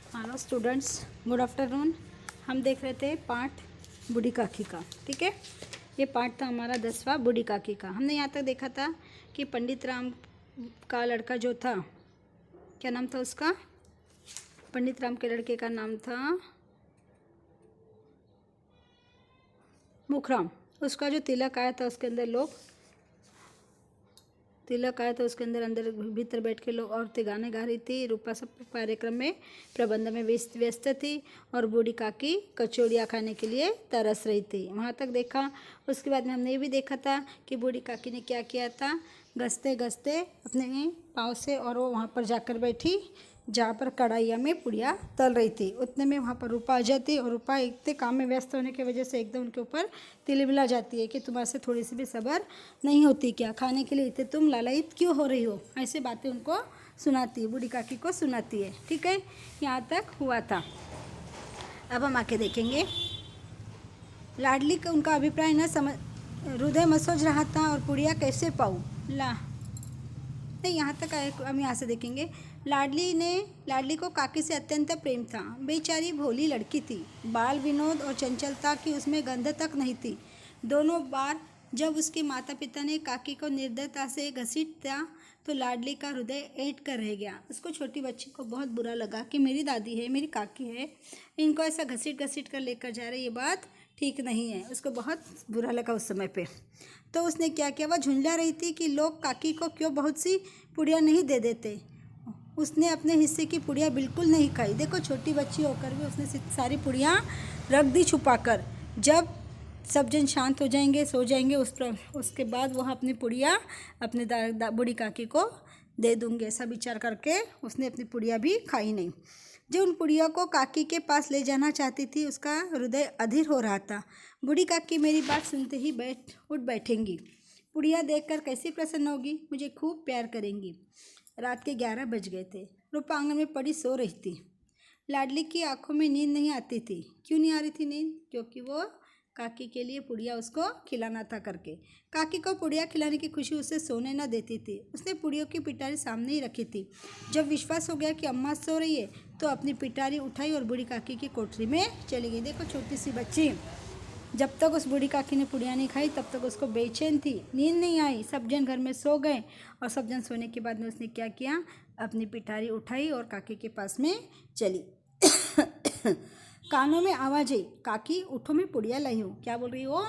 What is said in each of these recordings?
Hello students, good afternoon. हम देख रहे थे पाठ बूढ़ी काकी का। ठीक है, ये पाठ था हमारा 10वां बूढ़ी काकी का। हमने यहाँ तक देखा था कि पंडित राम का लड़का जो था, क्या नाम था उसका? पंडित राम के लड़के का नाम था मुखराम। उसका जो तिलक आया था उसके अंदर अंदर भीतर बैठ के लोग औरतें गाने गा रही थी। रूपा सब कार्यक्रम में प्रबंध में व्यस्त थी और बूढ़ी काकी कचौड़ियाँ खाने के लिए तरस रही थी। वहाँ तक देखा। उसके बाद में हमने ये भी देखा था कि बूढ़ी काकी ने क्या किया था, घसते घसते अपने पाँव से, और वो वहाँ पर जाकर बैठी जहाँ पर कढ़ाइया में पुड़िया तल रही थी। उतने में वहाँ पर रूपा आ जाती और रूपा इतने काम में व्यस्त होने की वजह से एकदम उनके ऊपर तिलमिला जाती है कि तुम्हारे से थोड़ी सी भी सब्र नहीं होती क्या? खाने के लिए इतने तुम लालायित क्यों हो रही हो? ऐसे बातें उनको सुनाती है, बूढ़ी काकी को सुनाती है। ठीक है, यहाँ तक हुआ था। अब हम आके देखेंगे। लाडली का उनका अभिप्राय न समझ, हृदय मसोज रहा था और पुड़िया कैसे पाऊँ नहीं, यहाँ तक आए। हम यहाँ से देखेंगे। लाडली को काकी से अत्यंत प्रेम था। बेचारी भोली लड़की थी, बाल विनोद और चंचलता की उसमें गंध तक नहीं थी। दोनों बार जब उसके माता पिता ने काकी को निर्दयता से घसीटा तो लाडली का हृदय ऐंठ कर रह गया। उसको छोटी बच्ची को बहुत बुरा लगा कि मेरी दादी है, मेरी काकी है, इनको ऐसा घसीट घसीट कर लेकर जा रहे, ये बात ठीक नहीं है। उसको बहुत बुरा लगा उस समय पे। तो उसने क्या किया, वह झुंझला रही थी कि लोग काकी को क्यों बहुत सी पुड़िया नहीं दे देते। उसने अपने हिस्से की पुड़िया बिल्कुल नहीं खाई। देखो, छोटी बच्ची होकर भी उसने सारी पुड़िया रख दी छुपा कर। जब सब जन शांत हो जाएंगे, सो जाएंगे, उसके बाद वह अपनी पुड़िया अपने बूढ़ी काकी को दे दूंगे, ऐसा विचार करके उसने अपनी पुड़िया भी खाई नहीं। जो उन पुड़िया को काकी के पास ले जाना चाहती थी, उसका हृदय अधीर हो रहा था। बूढ़ी काकी मेरी बात सुनते ही उठ बैठेंगी, पुड़िया देखकर कैसी प्रसन्न होगी, मुझे खूब प्यार करेंगी। रात के 11 बज गए थे। रूपा आंगन में पड़ी सो रही थी। लाडली की आंखों में नींद नहीं आती थी। क्यों नहीं आ रही थी नींद? क्योंकि वो काकी के लिए पुड़िया उसको खिलाना था करके। काकी को पुड़िया खिलाने की खुशी उसे सोने न देती थी। उसने पुड़ियों की पिटारी सामने ही रखी थी। जब विश्वास हो गया कि अम्मा सो रही है तो अपनी पिटारी उठाई और बूढ़ी काकी की कोठरी में चली गई। देखो, छोटी सी बच्ची, जब तक उस बूढ़ी काकी ने पुड़िया नहीं खाई तब तक उसको बेचैन थी, नींद नहीं आई। सब जन घर में सो गए और सब जन सोने के बाद में उसने क्या किया, अपनी पिटारी उठाई और काकी के पास में चली। कानों में आवाज आई, काकी उठो, मैं पुड़िया लाई हूँ। क्या बोल रही हो?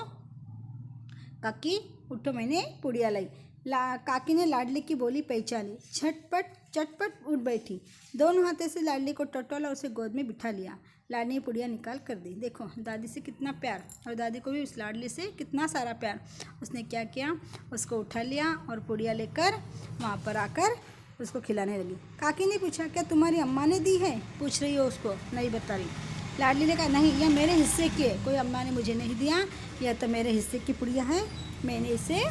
काकी उठो, मैंने पुड़िया लाई। काकी ने लाडली की बोली पहचानी, चटपट उठ बैठी, दोनों हाथों से लाडली को टटोला और उसे गोद में बिठा लिया। लाडली ने पुड़िया निकाल कर दी। देखो, दादी से कितना प्यार, और दादी को भी उस लाडली से कितना सारा प्यार। उसने क्या किया, उसको उठा लिया और पुड़िया लेकर वहाँ पर आकर उसको खिलाने लगी। काकी ने पूछा, क्या तुम्हारी अम्मा ने दी है? पूछ रही हो उसको, नहीं बता रही। लाडली ने कहा, नहीं, यह मेरे हिस्से की है, कोई अम्मा ने मुझे नहीं दिया, यह तो मेरे हिस्से की पुड़िया है, मैंने इसे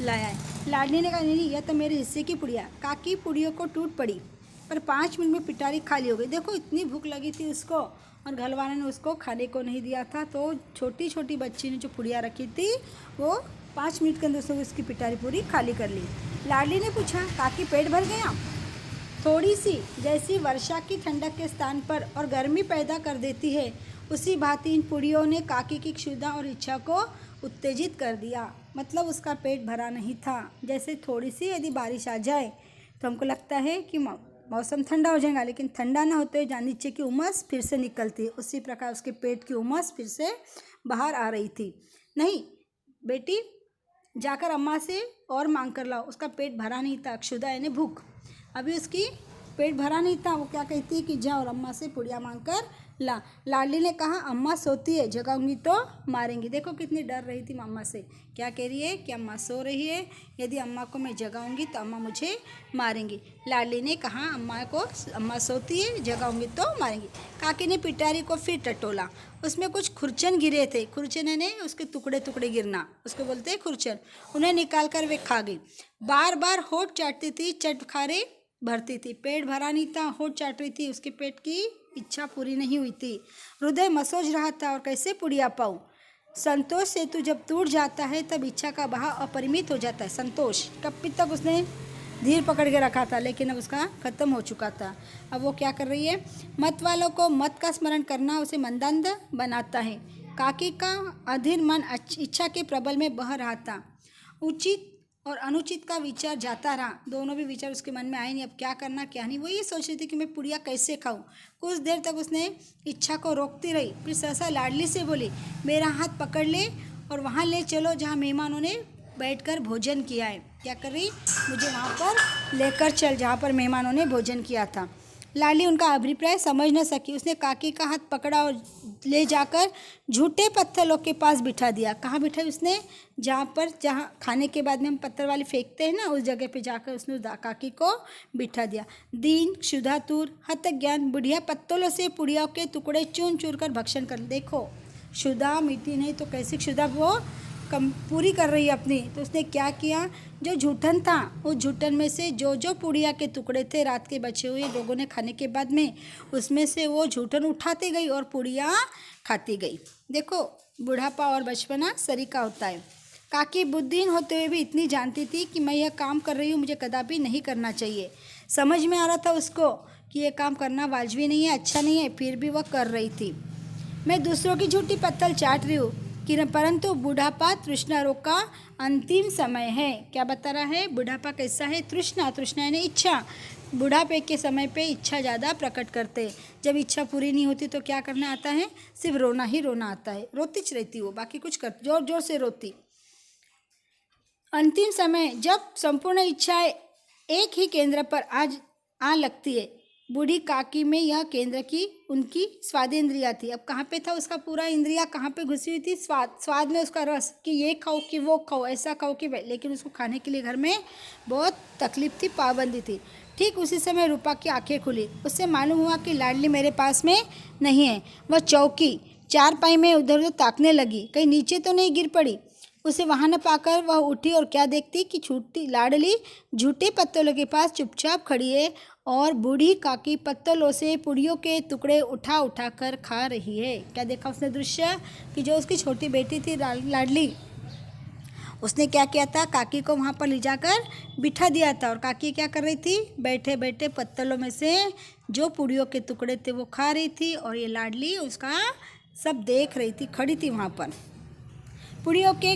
लाया है। लाडली ने कहा, नहीं, यह तो मेरे हिस्से की पुड़िया। काकी पुड़ियों को टूट पड़ी, पर 5 मिनट में पिटारी खाली हो गई। देखो, इतनी भूख लगी थी उसको और घर वाले ने उसको खाने को नहीं दिया था, तो छोटी छोटी बच्ची ने जो पुड़िया रखी थी वो 5 मिनट के अंदर उसकी पिटारी पूरी खाली कर ली। लाडली ने पूछा, काकी पेट भर गया? थोड़ी सी, जैसी वर्षा की ठंडक के स्थान पर और गर्मी पैदा कर देती है, उसी भांति इन पुड़ियों ने काकी की क्षुधा और इच्छा को उत्तेजित कर दिया। मतलब उसका पेट भरा नहीं था। जैसे थोड़ी सी यदि बारिश आ जाए तो हमको लगता है कि मौसम ठंडा हो जाएगा, लेकिन ठंडा ना होते हुए नीचे की उमस फिर से निकलती है, उसी प्रकार उसके पेट की उमस फिर से बाहर आ रही थी। नहीं बेटी, जाकर अम्मा से और मांग कर लाओ, उसका पेट भरा नहीं था। क्षुधा यानी भूख, अभी उसकी पेट भरा नहीं था। वो क्या कहती है कि जा और अम्मा से पुड़िया मांग कर ला। लाडली ने कहा, अम्मा सोती है, जगाऊंगी तो मारेंगी। देखो, कितनी डर रही थी अम्मा से। क्या कह रही है कि अम्मा सो रही है, यदि अम्मा को मैं जगाऊंगी तो अम्मा मुझे मारेंगी। लाडली ने कहा, अम्मा सोती है, जगाऊंगी तो मारेंगी। काकी ने पिटारी को फिर टटोला, उसमें कुछ खुरचन गिरे थे। खुरचन यानी उसके टुकड़े टुकड़े गिरना, उसको बोलते हैं खुरचन। उन्हें निकाल कर वे खा गई। बार बार होठ चाटती थी, चटखारे भरती थी। पेट भरा नहीं था, होठ चाट रही थी, उसके पेट की इच्छा पूरी नहीं हुई थी। हृदय मसोज रहा था और कैसे पुड़िया पाऊँ। संतोष सेतु जब टूट जाता है तब इच्छा का बहाव अपरिमित हो जाता है। संतोष, कब तक उसने धीर पकड़ के रखा था, लेकिन अब उसका ख़त्म हो चुका था। अब वो क्या कर रही है, मत वालों को मत का स्मरण करना उसे मंदंध बनाता है। काकी का अधीर मन इच्छा के प्रबल में बह रहा था। उचित और अनुचित का विचार जाता रहा, दोनों भी विचार उसके मन में आए नहीं। अब क्या करना क्या नहीं, वो ये सोच रही थी कि मैं पुड़िया कैसे खाऊं। कुछ देर तक उसने इच्छा को रोकती रही, फिर सहसा लाडली से बोली, मेरा हाथ पकड़ ले और वहाँ ले चलो जहाँ मेहमानों ने बैठकर भोजन किया है। क्या कर रही, मुझे वहाँ पर लेकर चल जहाँ पर मेहमानों ने भोजन किया था। लाडली उनका अभिप्राय समझ न सकी, उसने काकी का हाथ पकड़ा और ले जाकर झूठे पत्थरों के पास बिठा दिया। कहाँ बिठाई उसने, जहाँ खाने के बाद में हम पत्थर वाले फेंकते हैं ना, उस जगह पे जाकर उसने काकी को बिठा दिया। दीन क्षुधातुर हतज्ञान बुढ़िया पत्तलों से पुड़िया के टुकड़े चून चूर कर भक्षण कर। देखो क्षुधा मिट्टी नहीं तो कैसी क्षुधा वो कम पूरी कर रही है अपनी। तो उसने क्या किया, जो झूठन था उस झूठन में से जो पुड़िया के टुकड़े थे रात के बचे हुए लोगों ने खाने के बाद में, उसमें से वो झूठन उठाती गई और पुड़िया खाती गई। देखो बुढ़ापा और बचपना सरीका होता है। काकी बुद्धिहीन होते हुए भी इतनी जानती थी कि मैं यह काम कर रही हूँ, मुझे कदापि नहीं करना चाहिए। समझ में आ रहा था उसको कि यह काम करना वाजिब नहीं है, अच्छा नहीं है, फिर भी वह कर रही थी। मैं दूसरों की झूठी पत्तल चाट रही हूँ कि परंतु बुढ़ापा तृष्णा रोग का अंतिम समय है। क्या बता रहा है, बुढ़ापा कैसा है, तृष्णा, तृष्णा यानी इच्छा। बुढ़ापे के समय पे इच्छा ज़्यादा प्रकट करते। जब इच्छा पूरी नहीं होती तो क्या करना आता है, सिर्फ रोना ही रोना आता है। रोती रहती वो, बाकी कुछ कर जोर जोर से रोती। अंतिम समय जब संपूर्ण इच्छाएं एक ही केंद्र पर आ लगती है। बूढ़ी काकी में यह केंद्र की उनकी स्वादेंद्रिया थी। अब कहाँ पे था उसका पूरा इंद्रिया, कहाँ पे घुसी हुई थी, स्वाद में उसका रस, कि ये खाओ कि वो खाओ, ऐसा खाओ कि लेकिन उसको खाने के लिए घर में बहुत तकलीफ थी, पाबंदी थी। ठीक उसी समय रूपा की आंखें खुली। उससे मालूम हुआ कि लाडली मेरे पास में नहीं है। वह चौकी चारपाई में उधर उधर ताकने लगी, कहीं नीचे तो नहीं गिर पड़ी। उसे वहाँ न पाकर वह उठी और क्या देखती कि छूटी लाडली झूठे पत्तलों के पास चुपचाप खड़ी है और बूढ़ी काकी पत्तलों से पुड़ियों के टुकड़े उठा उठा कर खा रही है। क्या देखा उसने दृश्य, कि जो उसकी छोटी बेटी थी लाडली, उसने क्या किया था, काकी को वहाँ पर ले जाकर बिठा दिया था और काकी क्या कर रही थी, बैठे बैठे पत्तलों में से जो पुड़ियों के टुकड़े थे वो खा रही थी और ये लाडली उसका सब देख रही थी, खड़ी थी वहाँ पर। पुड़ियों के